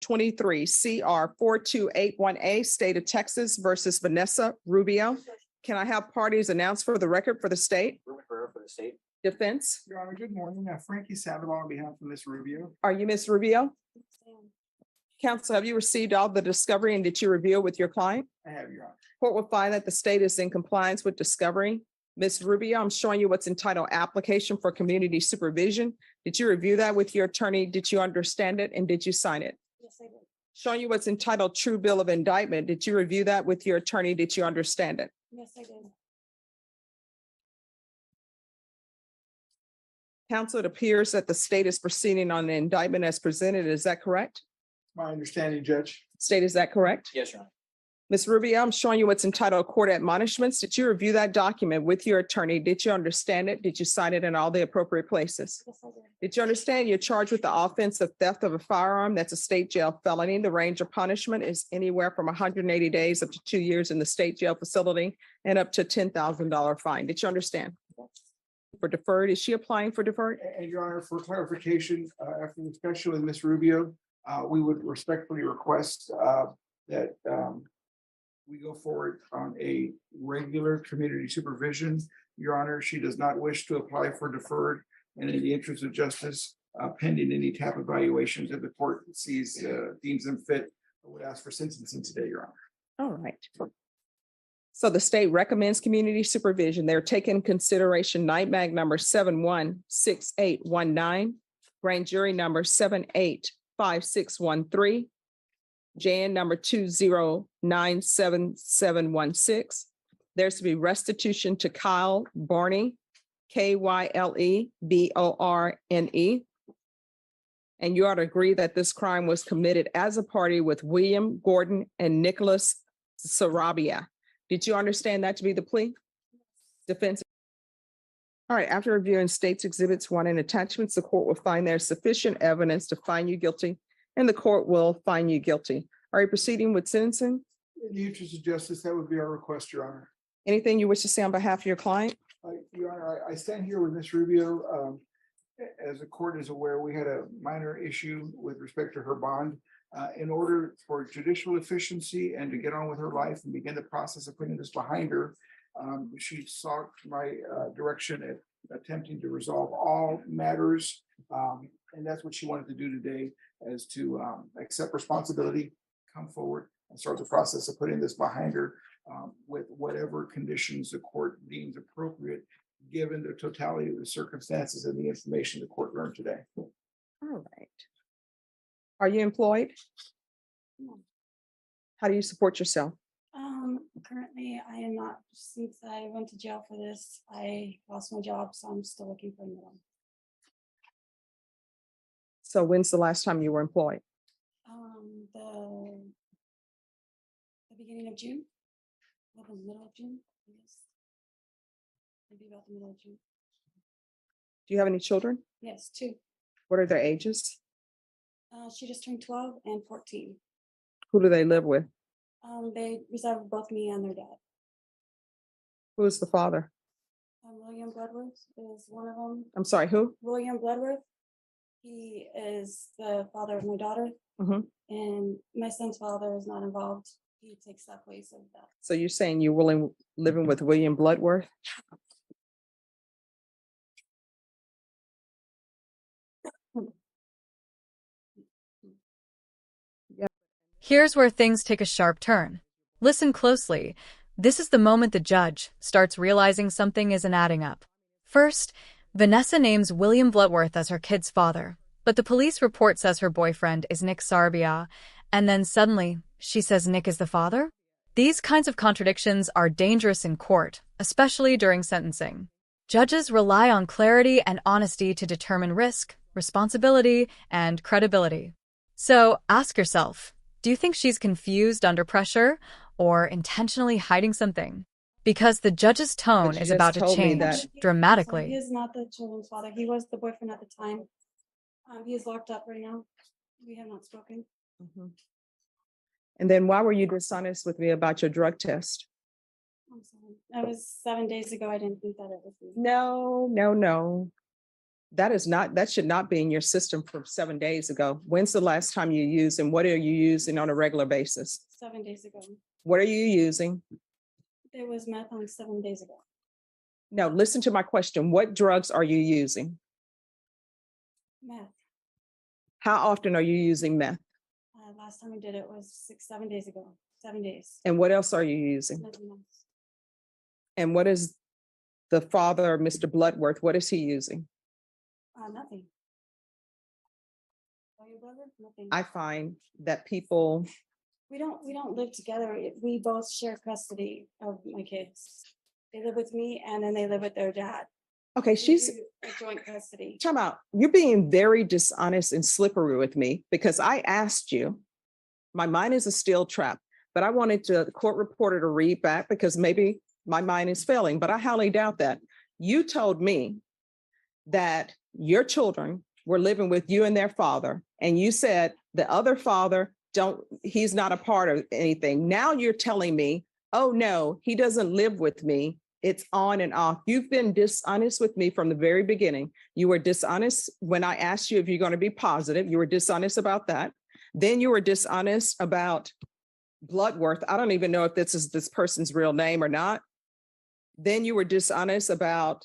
23 CR 4281A, State of Texas versus Vanessa Rubio. Can I have parties announced for the record for the state? For the state. Defense. Your Honor, good morning. Frankie Sandoval on behalf of Ms. Rubio. Are you Ms. Rubio? Counsel, have you received all the discovery and did you review it with your client? I have, Your Honor. Court will find that the state is in compliance with discovery. Ms. Rubio, I'm showing you what's entitled application for community supervision. Did you review that with your attorney? Did you understand it and did you sign it? Yes, I did. Showing you what's entitled true bill of indictment. Did you review that with your attorney? Did you understand it? Yes, I did. Counsel, it appears that the state is proceeding on the indictment as presented. Is that correct? My understanding, Judge. State, is that correct? Yes, Your Honor. Ms. Rubio, I'm showing you what's entitled court admonishments. Did you review that document with your attorney? Did you understand it? Did you sign it in all the appropriate places? Yes, I did. Did you understand you're charged with the offense of theft of a firearm? That's a state jail felony. The range of punishment is anywhere from 180 days up to 2 years in the state jail facility and up to $10,000 fine. Did you understand? For deferred, is she applying for deferred? And Your Honor, for clarification, after the discussion with Ms. Rubio, we would respectfully request that we go forward on a regular community supervision. Your Honor, she does not wish to apply for deferred, and in the interest of justice, pending any type of evaluations that the court deems them fit, I would ask for sentencing today, Your Honor. All right. So the state recommends community supervision. They're taking into consideration night mag number 716819, grand jury number 785613, JN number 2097716. There's to be restitution to Kyle Barney, KYLEBORNE. And you ought to agree that this crime was committed as a party with William Gordon and Nicholas Sarabia. Did you understand that to be the plea? Defense. All right, after reviewing state's exhibits 1 and attachments, the court will find there's sufficient evidence to find you guilty, and the court will find you guilty. Are you proceeding with sentencing? In the interest of justice, that would be our request, Your Honor. Anything you wish to say on behalf of your client? Your Honor, I stand here with Ms. Rubio. As the court is aware, we had a minor issue with respect to her bond. In order for judicial efficiency and to get on with her life and begin the process of putting this behind her, she sought my direction at attempting to resolve all matters. And that's what she wanted to do today, is to accept responsibility, come forward and start the process of putting this behind her with whatever conditions the court deems appropriate, given the totality of the circumstances and the information the court learned today. All right. Are you employed? No. How do you support yourself? Currently I am not. Since I went to jail for this, I lost my job, so I'm still looking for a new one. So when's the last time you were employed? The beginning of June, or the middle of June, I guess. Maybe about the middle of June. Do you have any children? Yes, 2. What are their ages? She just turned 12 and 14. Who do they live with? They reside with both me and their dad. Who is the father? William Bloodworth is one of them. I'm sorry, who? William Bloodworth. He is the father of my daughter, and my son's father is not involved. He takes that place of that. So you're saying you're living with William Bloodworth? Here's where things take a sharp turn. Listen closely. This is the moment the judge starts realizing something isn't adding up. First, Vanessa names William Bloodworth as her kid's father, but the police report says her boyfriend is Nick Sarabia, and then suddenly she says Nick is the father? These kinds of contradictions are dangerous in court, especially during sentencing. Judges rely on clarity and honesty to determine risk, responsibility, and credibility. So ask yourself, do you think she's confused under pressure or intentionally hiding something? Because the judge's tone is about to change dramatically. He is not the children's father. He was the boyfriend at the time. He is locked up right now. We have not spoken. And then why were you dishonest with me about your drug test? I'm sorry. That was 7 days ago. I didn't think that it was me. No. That should not be in your system from 7 days ago. When's the last time you used and what are you using on a regular basis? 7 days ago. What are you using? There was meth on 7 days ago. No, listen to my question. What drugs are you using? Meth. How often are you using meth? Last time I did it was 7 days ago. 7 days. And what else are you using? Nothing else. And what is the father, Mr. Bloodworth, what is he using? Nothing. Oh, your brother? Nothing. I find that people, We don't live together. We both share custody of my kids. They live with me and then they live with their dad. okay, We she's, do a joint custody. time out. You're being very dishonest and slippery with me because I asked you, my mind is a steel trap, but I wanted the court reporter to read back because maybe my mind is failing, but I highly doubt that. You told me that your children were living with you and their father, and you said the other father he's not a part of anything. Now you're telling me, oh no, he doesn't live with me. It's on and off. You've been dishonest with me from the very beginning. You were dishonest when I asked you if you're going to be positive. You were dishonest about that. Then you were dishonest about Bloodworth. I don't even know if this is this person's real name or not. Then you were dishonest about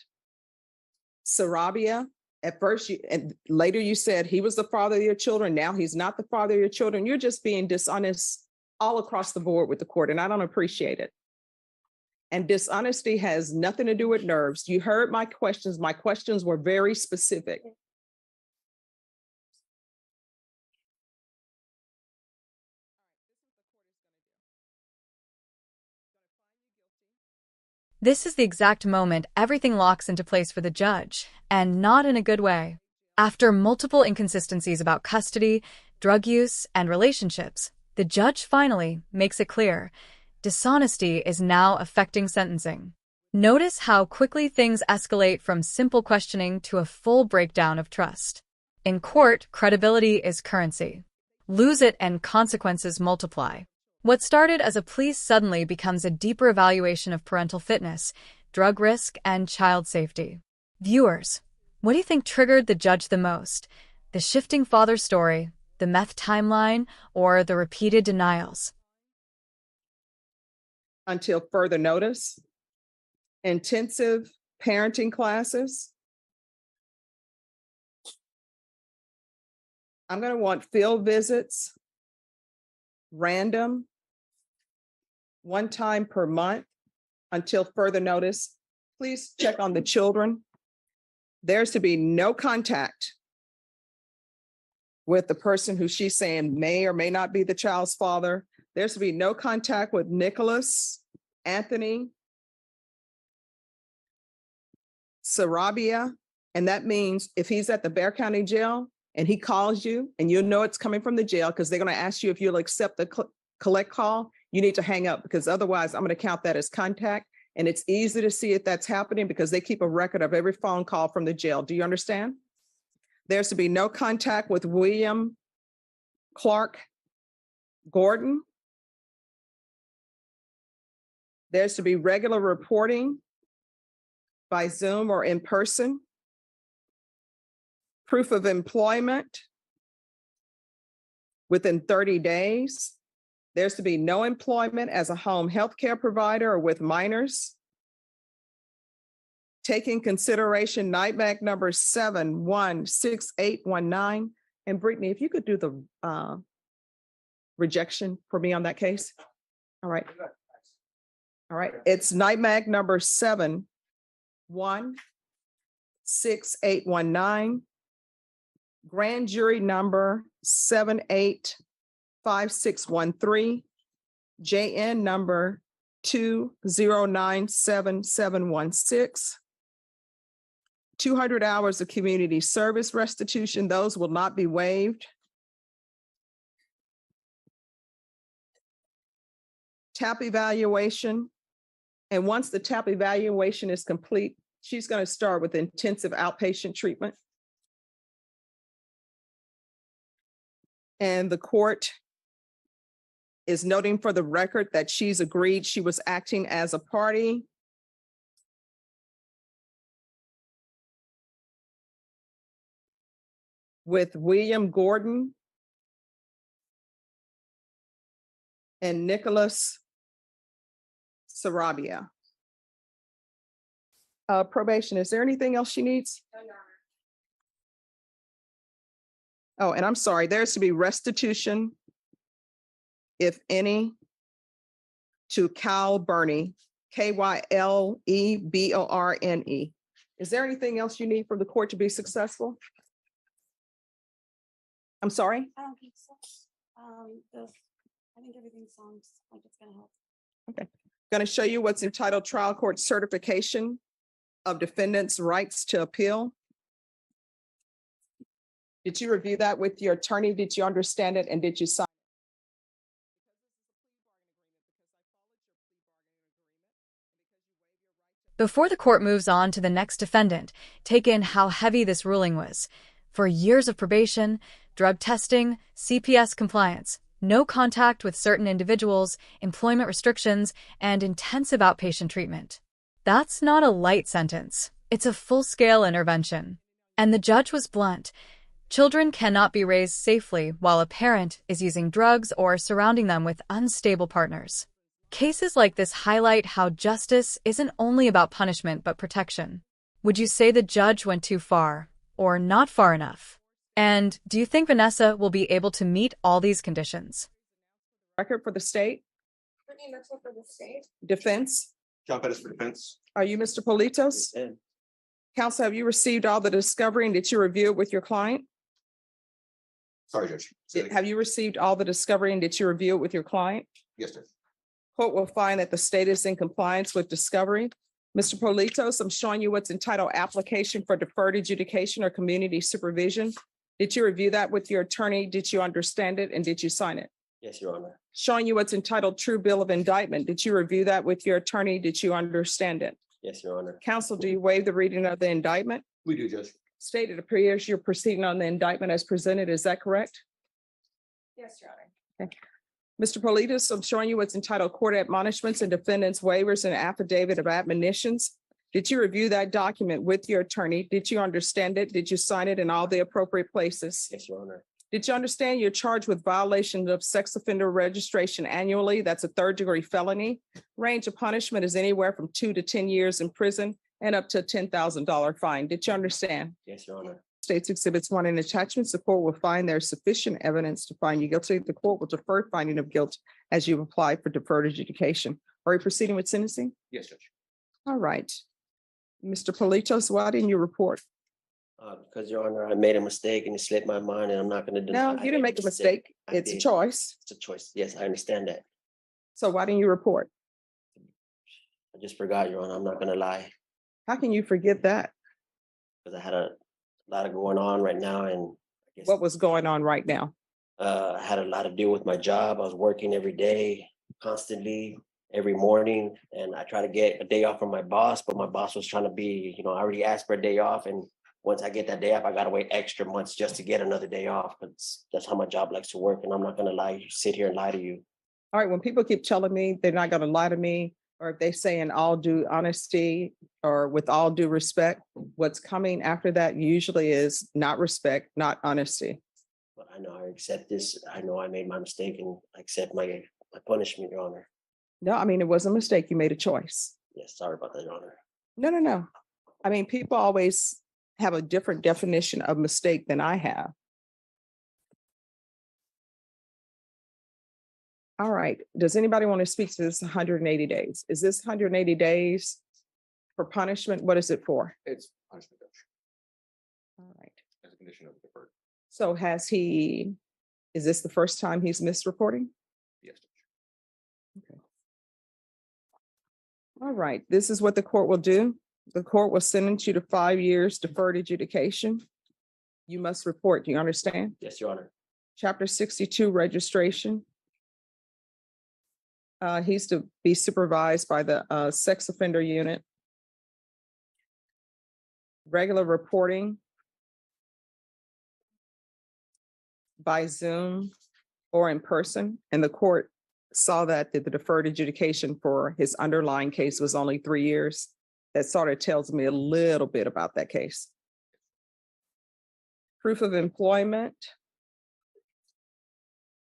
Sarabia. At first, and later you said he was the father of your children. Now he's not the father of your children. You're just being dishonest all across the board with the court, and I don't appreciate it. And dishonesty has nothing to do with nerves. You heard my questions. My questions were very specific. This is the exact moment everything locks into place for the judge, and not in a good way. After multiple inconsistencies about custody, drug use, and relationships, the judge finally makes it clear dishonesty is now affecting sentencing. Notice how quickly things escalate from simple questioning to a full breakdown of trust. In court, credibility is currency. Lose it and consequences multiply. What started as a plea suddenly becomes a deeper evaluation of parental fitness, drug risk, and child safety. Viewers, what do you think triggered the judge the most? The shifting father story, the meth timeline, or the repeated denials? Until further notice, intensive parenting classes. I'm going to want field visits, random, one time per month until further notice. Please check on the children. There's to be no contact with the person who she's saying may or may not be the child's father. There's to be no contact with Nicholas, Anthony, Sarabia. And that means if he's at the Bexar County Jail and he calls you and you know it's coming from the jail because they're going to ask you if you'll accept the collect call, you need to hang up because otherwise I'm going to count that as contact. And it's easy to see if that's happening because they keep a record of every phone call from the jail. Do you understand? There's to be no contact with William Clark Gordon. There's to be regular reporting by Zoom or in person. Proof of employment within 30 days. There's to be no employment as a home health care provider or with minors. Taking consideration NIMAC number 716819. And Brittany, if you could do the rejection for me on that case. All right. All right. It's NIMAC number 716819. Grand jury number 785613, JN number 2097716. 200 hours of community service restitution, those will not be waived. TAP evaluation, and once the TAP evaluation is complete, she's going to start with intensive outpatient treatment. And the court is noting for the record that she's agreed she was acting as a party with William Gordon and Nicholas Sarabia. Probation, is there anything else she needs? Oh, and I'm sorry, there's to be restitution, if any, to Kyle Burney, Kyle Is there anything else you need from the court to be successful? I'm sorry? I don't think so. I think everything sounds like it's gonna help. Okay, going to show you what's entitled Trial Court Certification of Defendant's Rights to Appeal. Did you review that with your attorney? Did you understand it? And did you sign? Before the court moves on to the next defendant, take in how heavy this ruling was. For years of probation, drug testing, CPS compliance, no contact with certain individuals, employment restrictions, and intensive outpatient treatment. That's not a light sentence. It's a full-scale intervention. And the judge was blunt. Children cannot be raised safely while a parent is using drugs or surrounding them with unstable partners. Cases like this highlight how justice isn't only about punishment but protection. Would you say the judge went too far or not far enough? And do you think Vanessa will be able to meet all these conditions? Record for the state? Brittany Mitchell for the state. Defense? John Pettis for defense. Are you Mr. Politos? Counsel, have you received all the discovery and did you review it with your client? Sorry, Judge. Say that again. Have you received all the discovery and did you review it with your client? Yes, Judge. Court will find that the state is in compliance with discovery. Mr. Politos, I'm showing you what's entitled Application for Deferred Adjudication or Community Supervision. Did you review that with your attorney? Did you understand it and did you sign it? Yes, Your Honor. Showing you what's entitled True Bill of Indictment. Did you review that with your attorney? Did you understand it? Yes, Your Honor. Counsel, do you waive the reading of the indictment? We do, Judge. State, it appears you're proceeding on the indictment as presented. Is that correct? Yes, Your Honor. Okay. Mr. Politis, I'm showing you what's entitled Court Admonishments and Defendants Waivers and Affidavit of Admonitions. Did you review that document with your attorney? Did you understand it? Did you sign it in all the appropriate places? Yes, Your Honor. Did you understand you're charged with violation of sex offender registration annually? That's a third-degree felony. Range of punishment is anywhere from 2 to 10 years in prison and up to a $10,000 fine. Did you understand? Yes, Your Honor. States Exhibits 1 and attachments, the court will find there's sufficient evidence to find you guilty. The court will defer finding of guilt as you apply for deferred adjudication. Are you proceeding with sentencing? Yes, Judge. All right. Mr. Politos, why didn't you report? Because, Your Honor, I made a mistake and it slipped my mind and I'm not going to deny. No, you didn't make a mistake. I It's a did. choice. It's a choice. Yes, I understand that. So why didn't you report? I just forgot, Your Honor. I'm not going to lie How can you forget that? because I had a lot of going on right now and I guess What was going on right now? I had a lot to do with my job. I was working every day, constantly, every morning, and I tried to get a day off from my boss, but my boss was trying to be, I already asked for a day off, and once I get that day off, I gotta wait extra months just to get another day off. That's how my job likes to work, and I'm not gonna lie, sit here and lie to you. All right, when people keep telling me they're not going to lie to me, or if they say in all due honesty or with all due respect, what's coming after that usually is not respect, not honesty. But I know I accept this. I know I made my mistake and I accept my punishment, Your Honor. No, I mean, it was a mistake. You made a choice. Yes, sorry about that, Your Honor. No. I mean, people always have a different definition of mistake than I have. All right. Does anybody want to speak to this 180 days? Is this 180 days for punishment? What is it for? It's punishment, Judge, All right. as a condition of deferred. So is this the first time he's missed reporting? Yes, Judge. Okay. All right. This is what the court will do. The court will sentence you to 5 years deferred adjudication. You must report. Do you understand? Yes, Your Honor. Chapter 62 registration. He's to be supervised by the sex offender unit. Regular reporting by Zoom or in person. And the court saw that the deferred adjudication for his underlying case was only 3 years. That sort of tells me a little bit about that case. Proof of employment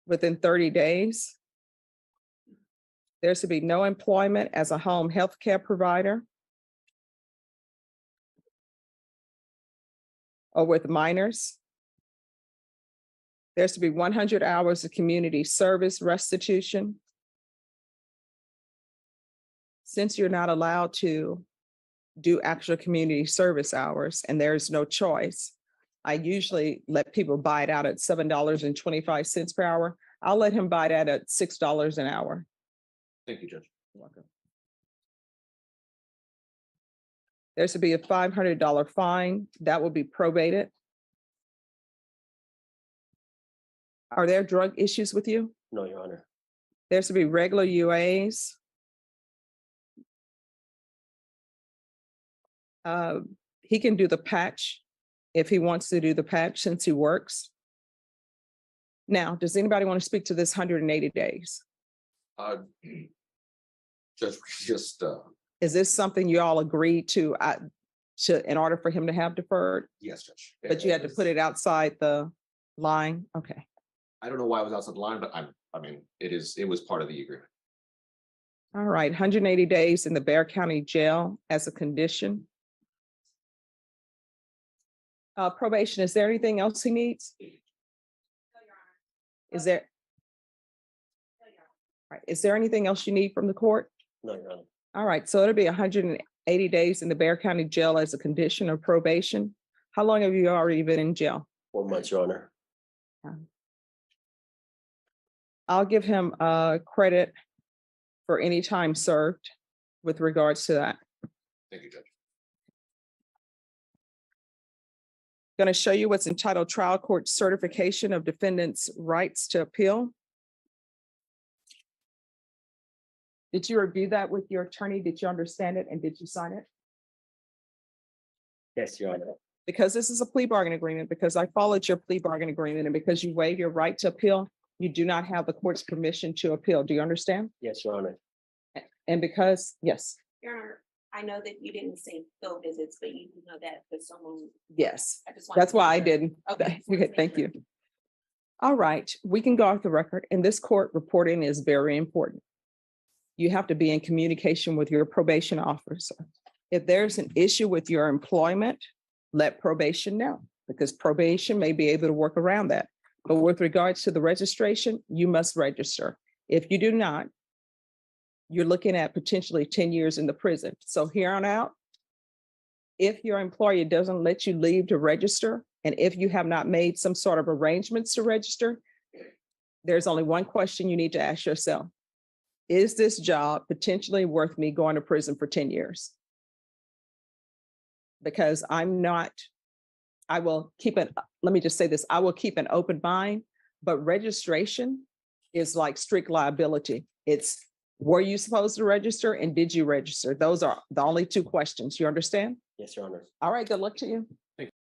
within 30 days. There should be no employment as a home health care provider or with minors. There should be 100 hours of community service restitution. Since you're not allowed to do actual community service hours and there's no choice, I usually let people buy it out at $7.25 per hour. I'll let him buy that at $6 an hour. Thank you, Judge. There should be a $500 fine that will be probated. Are there drug issues with you? No, Your Honor. There should be regular UAs. He can do the patch if he wants to do the patch since he works. Now, does anybody want to speak to this 180 days? Judge, just, Is this something you all agreed to in order for him to have deferred? yes, Judge. But you had to put it outside the line? Okay. I don't know why it was outside the line, but I mean, it was part of the agreement. All right, 180 days in the Bexar County Jail as a condition. Probation, is there anything else he needs? Is there? All right, is there anything else you need from the court? No, Your Honor. All right, so it'll be 180 days in the Bexar County Jail as a condition of probation. How long have you already been in jail? 4 months, Your Honor. I'll give him credit for any time served with regards to that. Thank you, Judge. Going to show you what's entitled Trial Court Certification of Defendant's Rights to Appeal. Did you review that with your attorney? Did you understand it and did you sign it? Yes, Your Honor. Because this is a plea bargain agreement, because I followed your plea bargain agreement, and because you waive your right to appeal, you do not have the court's permission to appeal. Do you understand? Yes, Your Honor. And because, yes, Your Honor, I know that you didn't say field visits, but you do know that for someone. yes, I just wanted that's to why make I sure. didn't. Okay. Okay, thank you. All right, we can go off the record, and this court reporting is very important. You have to be in communication with your probation officer. If there's an issue with your employment, let probation know, because probation may be able to work around that. But with regards to the registration, you must register. If you do not, you're looking at potentially 10 years in the prison. So here on out, if your employer doesn't let you leave to register, and if you have not made some sort of arrangements to register, there's only one question you need to ask yourself. Is this job potentially worth me going to prison for 10 years? Because I will keep it, let me just say this, I will keep an open mind, but registration is like strict liability. It's, were you supposed to register and did you register? Those are the only two questions. You understand? Yes, Your Honor. All right, good luck to you.